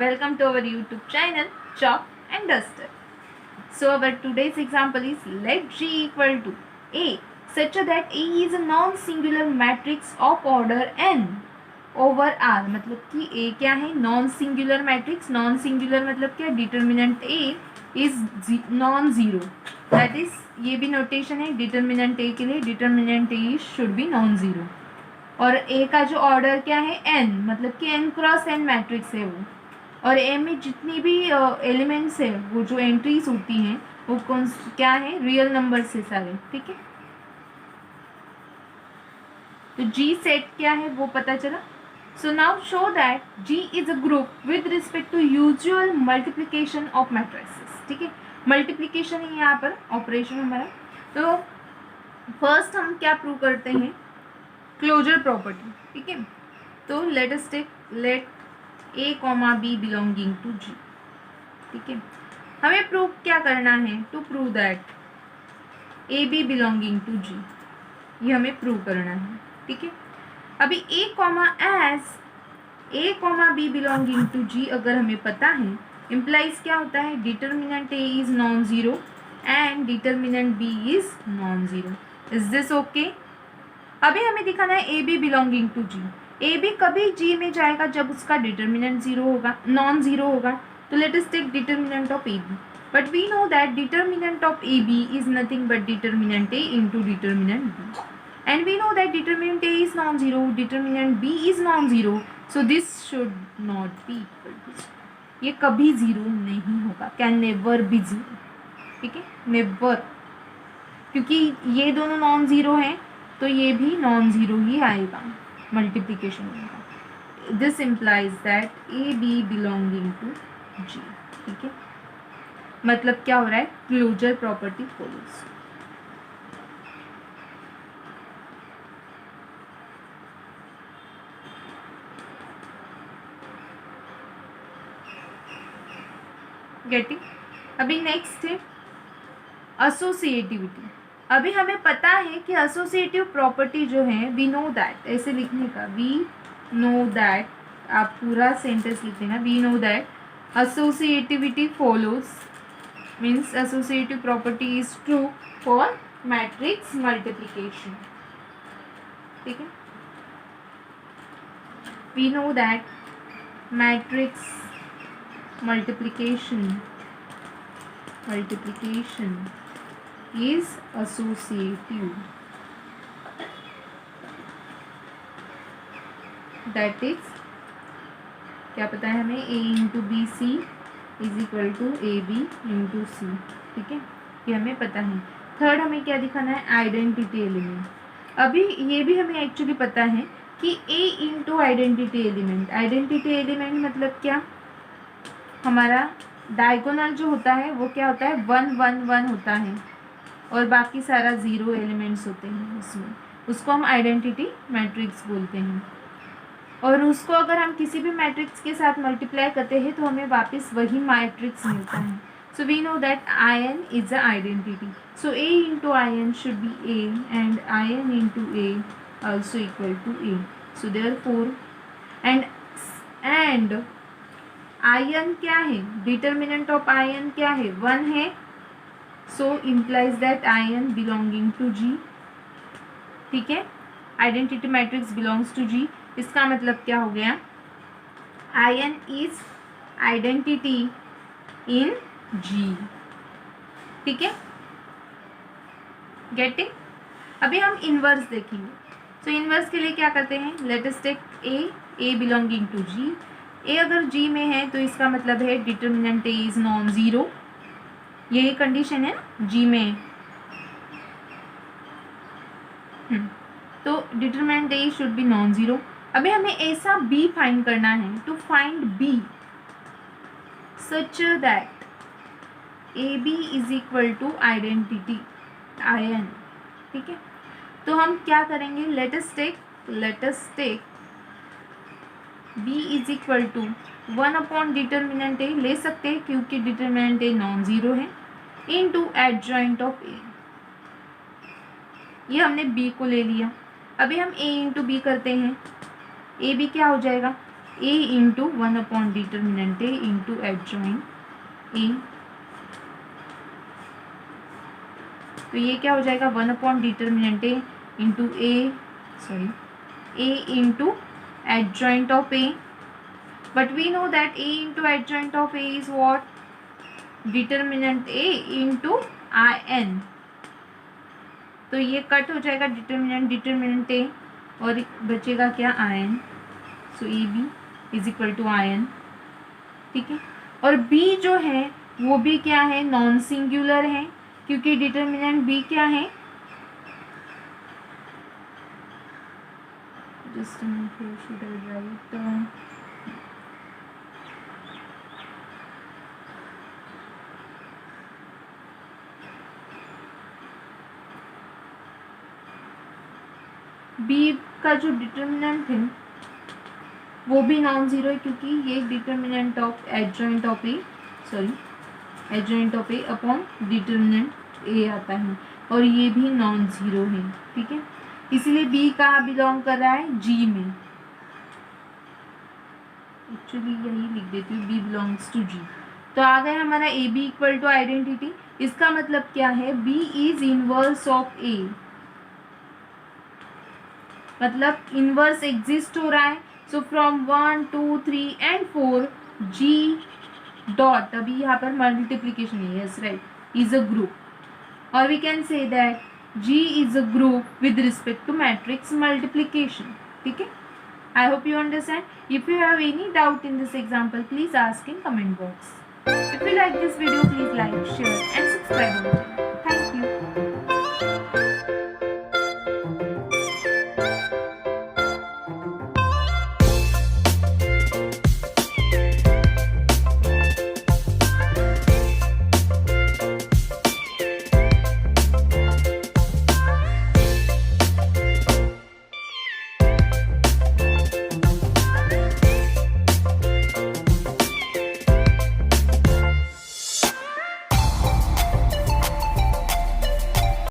Welcome to our YouTube channel Chalk and Duster. So our today's example is let G equal to A such that A is a non-singular matrix of order n over R. मतलब कि A क्या है? Non-singular matrix. Non-singular मतलब क्या? Determinant A is non-zero. That is ये भी notation है determinant A के लिए. Determinant A should be non-zero. और A का जो ऑर्डर क्या है? n, मतलब कि n क्रॉस n मैट्रिक्स है वो. और A में जितनी भी एलिमेंट्स है वो जो एंट्रीज होती हैं वो कौन क्या है? रियल नंबर से सारे. ठीक है, तो G सेट क्या है वो पता चला. So now show that G is a group with respect to usual multiplication of matrices. ठीक है, मल्टीप्लिकेशन है यहाँ पर ऑपरेशन हमारा. तो फर्स्ट हम क्या प्रूव करते हैं? Closure property. ठीक है, तो let us take let A, B belonging to G. ठीक है, हमें प्रूव क्या करना है? To prove that A, B belonging to G, ये हमें प्रूव करना है. ठीक है, अभी A, B belonging to G अगर हमें पता है, इम्प्लाइज क्या होता है? Determinant A is non zero and determinant B is non zero. Is this okay? अभी हमें दिखाना है A, B belonging to G. A B कभी G में जाएगा जब उसका डिटर्मिनेंट जीरो होगा, नॉन जीरो होगा. तो let us take determinant of A B. But we know that determinant of A B is nothing but determinant A into determinant B. And we know that determinant A is non zero, determinant B is non zero. So this should not be equal to, ये कभी जीरो नहीं होगा. Can never be zero. ठीक है, never, क्योंकि ये दोनों नॉन जीरो हैं तो ये भी नॉन जीरो ही आएगा मल्टीप्लिकेशन होगा. This implies that A B belonging to G. ठीक है, मतलब क्या हो रहा है? Closure property follows. गेटिंग. अभी नेक्स्ट है एसोसिएटिविटी. अभी हमें पता है कि एसोसिएटिव प्रॉपर्टी जो है, वी नो दैट, ऐसे लिखने का, वी नो दैट, आप पूरा सेंटेंस लिख देना. We know that associativity follows means associative property is true for matrix multiplication. ठीक है, we know that matrix multiplication is associative. That is क्या पता है हमें? A into B C is equal to A B into C. ठीक है, ये हमें पता है. थर्ड हमें क्या दिखाना है? Identity element. अभी ये भी हमें एक्चुअली पता है कि A into identity element. Identity element मतलब क्या? हमारा डायगोनल जो होता है वो क्या होता है? 1 1 1 होता है और बाकी सारा ज़ीरो एलिमेंट्स होते हैं उसमें. उसको हम आइडेंटिटी मैट्रिक्स बोलते हैं. और उसको अगर हम किसी भी मैट्रिक्स के साथ मल्टीप्लाई करते हैं तो हमें वापस वही मैट्रिक्स मिलता है. So we know that I N is a identity. So A into I N should be A and I N into A also equal to A. So therefore and I N क्या है? Determinant of I N क्या है? 1 है. So implies that I N belonging to G. ठीक है, identity matrix belongs to G. इसका मतलब क्या हो गया? I N is identity in G. ठीक है, गेटिंग. अभी हम इनवर्स देखेंगे. सो इनवर्स के लिए क्या करते हैं? Let us take A belonging to G. A अगर G में है तो इसका मतलब है determinant A is non zero. यही कंडीशन है G में. तो determinant A should be non zero. अभी हमें ऐसा B फाइंड करना है. To find B such that AB is equal to identity IN. ठीक है, तो हम क्या करेंगे? Let us take B is equal to 1 upon determinant A ले सकते हैं क्योंकि डिटर्मिनेंट A नॉन जीरो है, इंटू एडजॉइंट ऑफ A. ये हमने B को ले लिया. अभी हम A इंटू बी करते हैं. ए बी क्या हो जाएगा? A into 1 upon determinant A into adjoint A. तो ये क्या हो जाएगा 1 upon determinant A into A into adjoint of A, but we know that A into adjoint of A is what, determinant A into I N. तो ये cut हो जाएगा determinant ए और बचेगा क्या I N. So A B is equal to I N, ठीक है। और बी जो है वो भी क्या है, नॉन सिंगुलर है, क्योंकि डिटर्मिनेंट बी क्या है, just should I write, B का जो डिटर्मिनेंट है वो भी नॉन ज़ीरो है, क्योंकि ये determinant of adjoint of A upon determinant A आता है, और ये भी नॉन ज़ीरो है, ठीक है। इसलिए बी कहाँ बिलोंग कर रहा है, जी में। एक्चुअली यही लिख देती हूँ, बी बिलोंग्स टू जी। तो आ गया हमारा A B equal to identity. इसका मतलब क्या है, B is inverse of A, मतलब इनवर्स एग्जिस्ट हो रहा है। So from 1 2 3 and 4 G dot, अभी यहाँ पर मल्टीप्लीकेशन है, yes right, is a group, और we can say that G is a group with respect to matrix multiplication, ठीक है। I hope you understand. If you have any doubt in this example, please ask in comment box. If you like this video, please like, share and subscribe our channel.